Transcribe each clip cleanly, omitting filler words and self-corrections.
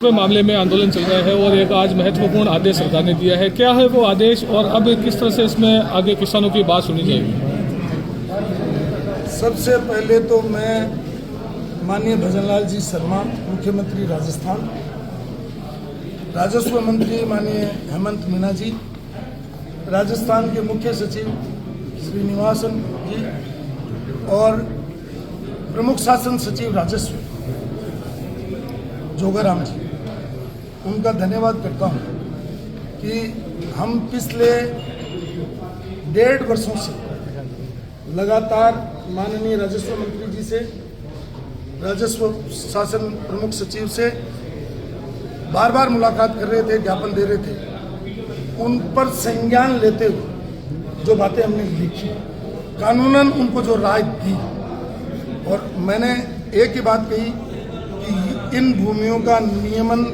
मामले में आंदोलन चल रहा है और एक आज महत्वपूर्ण आदेश सरकार ने दिया है। क्या है वो आदेश और अब किस तरह से इसमें आगे किसानों की बात सुनी जाएगी? सबसे पहले तो मैं माननीय भजनलाल जी शर्मा, मुख्यमंत्री राजस्थान, राजस्व मंत्री माननीय हेमंत मीना जी, राजस्थान के मुख्य सचिव श्रीनिवासन जी और प्रमुख शासन सचिव राजस्व जोगाराम जी, उनका धन्यवाद करता हूं कि हम पिछले 1.5 वर्षों से लगातार माननीय राजस्व मंत्री जी से, राजस्व शासन प्रमुख सचिव से बार बार मुलाकात कर रहे थे, ज्ञापन दे रहे थे। उन पर संज्ञान लेते हुए जो बातें हमने लिखी, कानूनन उनको जो राय दी, और मैंने एक ही बात कही कि इन भूमियों का नियमन,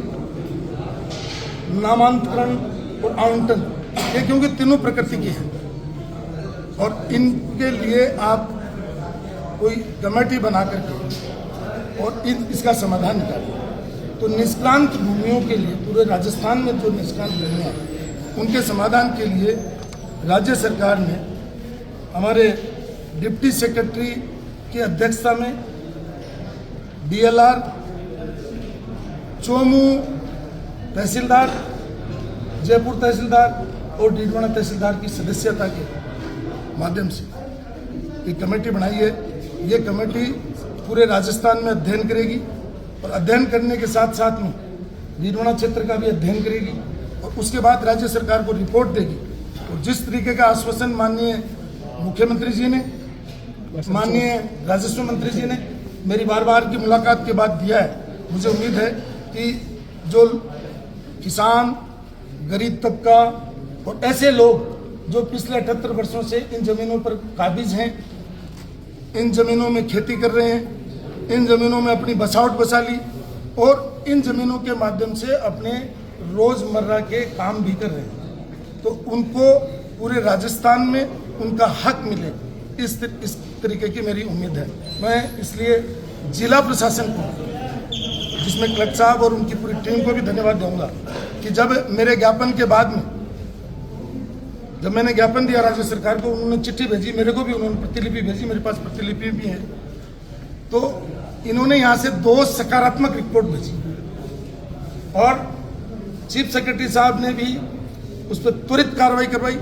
नामांतरण और आवंटन, ये क्योंकि तीनों प्रकृति की हैं और इनके लिए आप कोई कमेटी बना करके और इसका समाधान निकालें। तो निष्क्रांत भूमियों के लिए, पूरे राजस्थान में जो निष्क्रांत भूमियाँ हैं, उनके समाधान के लिए राज्य सरकार ने हमारे डिप्टी सेक्रेटरी की अध्यक्षता में DLR, चोमू तहसीलदार, जयपुर तहसीलदार और डीडवाना तहसीलदार की सदस्यता के माध्यम से एक कमेटी बनाई है। ये कमेटी पूरे राजस्थान में अध्ययन करेगी और अध्ययन करने के साथ साथ में डीडवाना क्षेत्र का भी अध्ययन करेगी और उसके बाद राज्य सरकार को रिपोर्ट देगी। और जिस तरीके का आश्वासन माननीय मुख्यमंत्री जी ने, माननीय राजस्व मंत्री जी ने मेरी बार बार की मुलाकात के बाद दिया है, मुझे उम्मीद है कि जो किसान, गरीब तबका और ऐसे लोग जो पिछले 78 वर्षों से इन जमीनों पर काबिज हैं, इन जमीनों में खेती कर रहे हैं, इन जमीनों में अपनी बसावट बसा ली और इन जमीनों के माध्यम से अपने रोजमर्रा के काम भी कर रहे हैं, तो उनको पूरे राजस्थान में उनका हक मिले, इस तरीके की मेरी उम्मीद है। मैं इसलिए जिला प्रशासन को, जिसमें कलेक्टर साहब और उनकी पूरी टीम को भी धन्यवाद दूंगा कि जब मेरे ज्ञापन के बाद में, जब मैंने ज्ञापन दिया राज्य सरकार को, उन्होंने चिट्ठी भेजी, मेरे को भी उन्होंने प्रतिलिपि भेजी, मेरे पास प्रतिलिपि भी है, तो इन्होंने यहाँ से 2 सकारात्मक रिपोर्ट भेजी और चीफ सेक्रेटरी साहब ने भी उस पर त्वरित कार्रवाई करवाई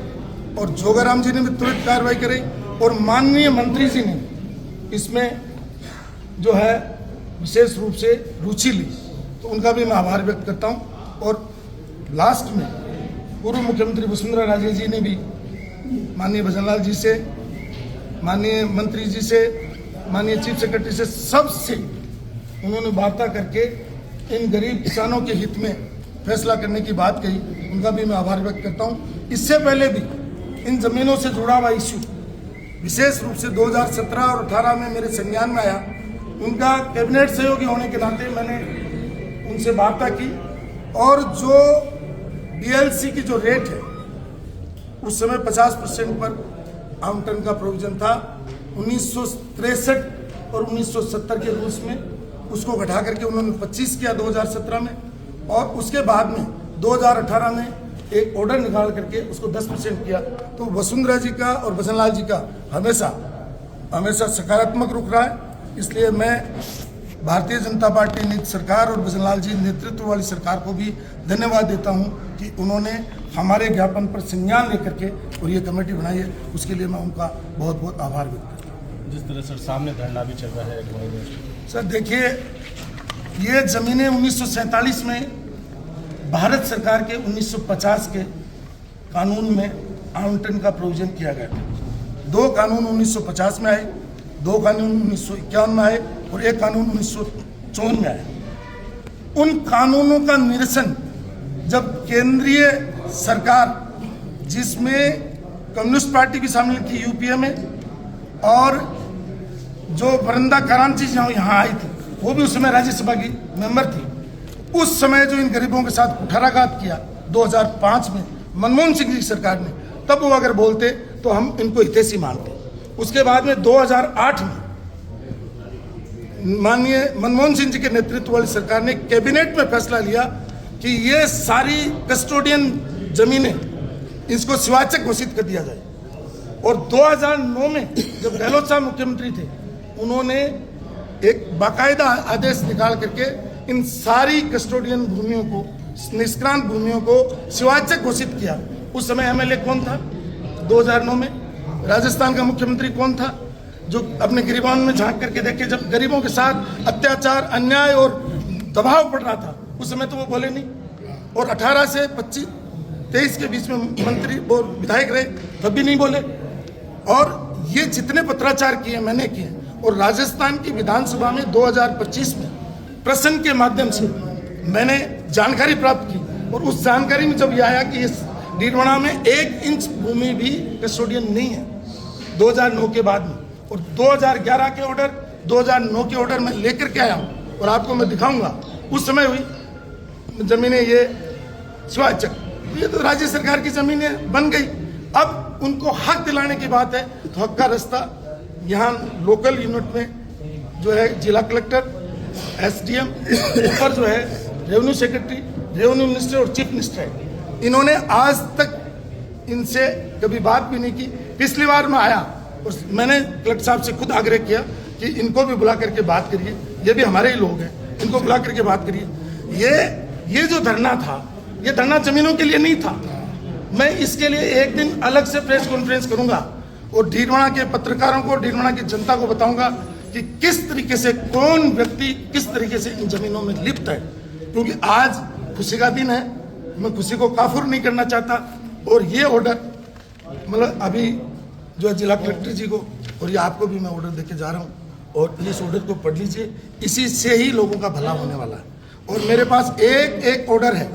और जोगाराम जी ने भी त्वरित कार्रवाई कराई और माननीय मंत्री जी ने इसमें जो है विशेष रूप से रुचि ली, तो उनका भी मैं आभार व्यक्त करता हूं। और लास्ट में पूर्व मुख्यमंत्री वसुंधरा राजे जी ने भी माननीय भजनलाल जी से, माननीय मंत्री जी से, माननीय चीफ सेक्रेटरी से, सबसे उन्होंने वार्ता करके इन गरीब किसानों के हित में फैसला करने की बात कही, उनका भी मैं आभार व्यक्त करता हूं। इससे पहले भी इन जमीनों से जुड़ा हुआ इश्यू विशेष रूप से 2017 और 18 में मेरे संज्ञान में आया। उनका कैबिनेट सहयोगी होने के नाते मैंने उनसे वार्ता की और जो DLC की जो रेट है, उस समय 50% पर आवंटन का प्रोविजन था। 1963 और 1970 के रूल्स में उसको घटा करके उन्होंने 25 किया 2017 में, और उसके बाद में 2018 में एक ऑर्डर निकाल करके उसको 10% किया। तो वसुंधरा जी का और भजनलाल जी का हमेशा सकारात्मक रुख रहा है। इसलिए मैं भारतीय जनता पार्टी नीति सरकार और भजनलाल जी नेतृत्व वाली सरकार को भी धन्यवाद देता हूं कि उन्होंने हमारे ज्ञापन पर संज्ञान लेकर के और ये कमेटी बनाई है, उसके लिए मैं उनका बहुत बहुत आभार व्यक्त करता हूँ। जिस तरह सर सामने धरना भी चल रहा है सर, देखिए, ये ज़मीनें 1947 में भारत सरकार के 1950 के कानून में आवंटन का प्रोविजन किया गया था। 2 कानून 1950 में आए, 2 कानून 1951 में आए और 1 कानून 1954 में आया। उन कानूनों का निरसन जब केंद्रीय सरकार, जिसमें कम्युनिस्ट पार्टी भी शामिल थी UPA में, और जो वृंदा करांची यहाँ आई थी, वो भी उस समय राज्यसभा की मेंबर थी, उस समय जो इन गरीबों के साथ कुठाराघात किया 2005 में मनमोहन सिंह जी सरकार ने, तब वो अगर बोलते तो हम इनको हितैषी मानते। उसके बाद में 2008 में माननीय मनमोहन सिंह जी के नेतृत्व वाली सरकार ने कैबिनेट में फैसला लिया कि ये सारी कस्टोडियन जमीनें इसको शिवाचक घोषित कर दिया जाए। और 2009 में जब गहलोत साहब मुख्यमंत्री थे, उन्होंने एक बाकायदा आदेश निकाल करके इन सारी कस्टोडियन भूमियों को, निष्क्रांत भूमियों को शिवाचक घोषित किया। उस समय एमएलए कौन था 2009 में? राजस्थान का मुख्यमंत्री कौन था जो अपने गिरिबान में झांक करके देखे जब गरीबों के साथ अत्याचार, अन्याय और दबाव पड़ रहा था, उस समय तो वो बोले नहीं। और 18 से 23 के बीच में मंत्री और विधायक रहे, तब भी नहीं बोले। और ये जितने पत्राचार किए मैंने किए, और राजस्थान की विधानसभा में 2025 में प्रश्न के माध्यम से मैंने जानकारी प्राप्त की, और उस जानकारी में जब ये आया कि इस डीडवाना में 1 इंच भूमि भी कस्टोडियन नहीं है 2009 के बाद में। और 2011 के ऑर्डर, 2009 के ऑर्डर मैं लेकर के आया हूँ और आपको मैं दिखाऊंगा। उस समय हुई जमीनें ये शिवाचक, ये तो राज्य सरकार की जमीनें बन गई। अब उनको हक दिलाने की बात है तो हक का रास्ता यहाँ लोकल यूनिट में जो है जिला कलेक्टर, एसडीएम, ऊपर जो है रेवेन्यू सेक्रेटरी, रेवेन्यू मिनिस्टर और चीफ मिनिस्टर है। इन्होंने आज तक इनसे कभी बात भी नहीं की। पिछली बार मैं आया और मैंने कलेक्टर साहब से खुद आग्रह किया कि इनको भी बुला करके बात करिए, ये भी हमारे ही लोग हैं, इनको बुला करके बात करिए। ये जो धरना था, ये धरना जमीनों के लिए नहीं था। मैं इसके लिए एक दिन अलग से प्रेस कॉन्फ्रेंस करूंगा और डीडवाना के पत्रकारों को, डीडवाना की जनता को बताऊंगा कि किस तरीके से कौन व्यक्ति किस तरीके से इन जमीनों में लिप्त है। क्योंकि आज खुशी का दिन है, मैं खुशी को काफुर नहीं करना चाहता। और ये ऑर्डर मतलब अभी जो है जिला कलेक्टर जी को और ये आपको भी मैं ऑर्डर देके जा रहा हूँ, और इस ऑर्डर को पढ़ लीजिए, इसी से ही लोगों का भला होने वाला है। और मेरे पास एक ऑर्डर है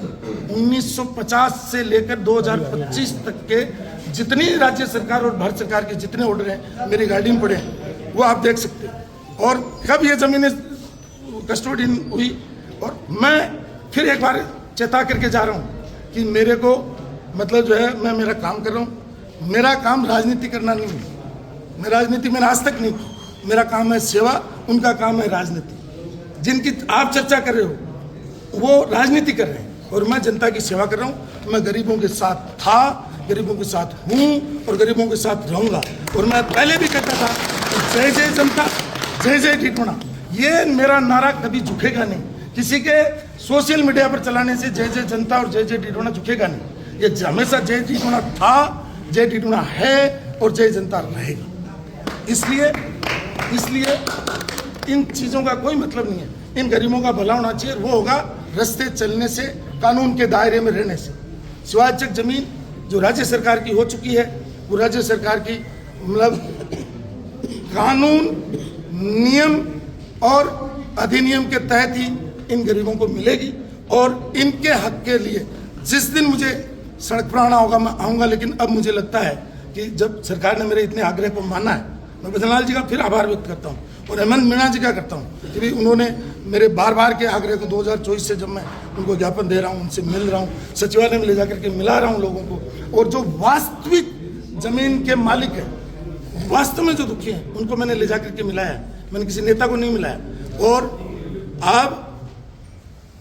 1950 से लेकर 2025 तक के जितनी राज्य सरकार और भारत सरकार के जितने ऑर्डर हैं मेरी गाड़ी में पड़े हैं, वो आप देख सकते हैं। और कब ये जमीनें कस्टोडियन हुई, और मैं फिर एक बार चेता करके जा रहा हूँ कि मेरे को मतलब जो है मैं मेरा काम कर रहा हूँ। मेरा काम राजनीति करना नहीं है, मैं राजनीति मैंने आज तक नहीं की। मेरा काम है सेवा, उनका काम है राजनीति। जिनकी आप चर्चा कर रहे हो वो राजनीति कर रहे हैं और मैं जनता की सेवा कर रहा हूँ। मैं गरीबों के साथ था, गरीबों के साथ हूँ और गरीबों के साथ रहूँगा। और मैं पहले भी कहता था जय जय जनता, जय जय डीडवाना। ये मेरा नारा कभी झुकेगा नहीं। किसी के सोशल मीडिया पर चलाने से जय जय जनता और जय जय डीडवाना झुकेगा नहीं। ये हमेशा जय डीडवाना था, जय डीडवाना है और जय जनता रहेगा। इसलिए इन चीज़ों का कोई मतलब नहीं है। इन गरीबों का भला होना चाहिए, वो होगा रास्ते चलने से, कानून के दायरे में रहने से। शिवाचक जमीन जो राज्य सरकार की हो चुकी है, वो राज्य सरकार की मतलब कानून, नियम और अधिनियम के तहत ही इन गरीबों को मिलेगी। और इनके हक के लिए जिस दिन मुझे सड़क पर आना होगा मैं आऊँगा। लेकिन अब मुझे लगता है कि जब सरकार ने मेरे इतने आग्रह को माना है, मैं बजरंग जी का फिर आभार व्यक्त करता हूँ और हेमंत मीणा जी का करता हूँ कि उन्होंने मेरे बार के आग्रह को 2024 से जब मैं उनको ज्ञापन दे रहा हूँ, उनसे मिल रहा हूँ, सचिवालय में ले जाकर के मिला रहा हूँ लोगों को। और जो वास्तविक जमीन के मालिक है, वास्तव में जो दुखी हैं, उनको मैंने ले जाकर के मिलाया। मैंने किसी नेता को नहीं मिलाया। और अब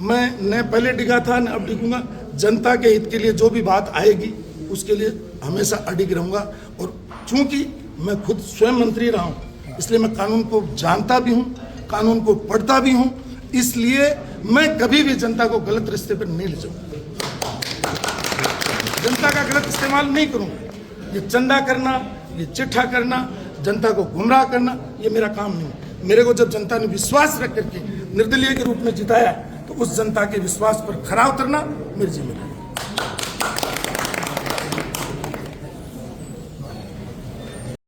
मैं न पहले डिगा था न अब डिगूंगा। जनता के हित के लिए जो भी बात आएगी उसके लिए हमेशा अडिग रहूंगा। और चूंकि मैं खुद स्वयं मंत्री रहा हूं, इसलिए मैं कानून को जानता भी हूं, कानून को पढ़ता भी हूं। इसलिए मैं कभी भी जनता को गलत रास्ते पर नहीं ले जाऊंगा, जनता का गलत इस्तेमाल नहीं करूंगा। ये चंदा करना, ये चिट्ठा करना, जनता को गुमराह करना, ये मेरा काम नहीं है। मेरे को जब जनता ने विश्वास रख करके निर्दलीय के रूप में जिताया, तो उस जनता के विश्वास पर खरा उतरना मेरी जिम्मेदारी है।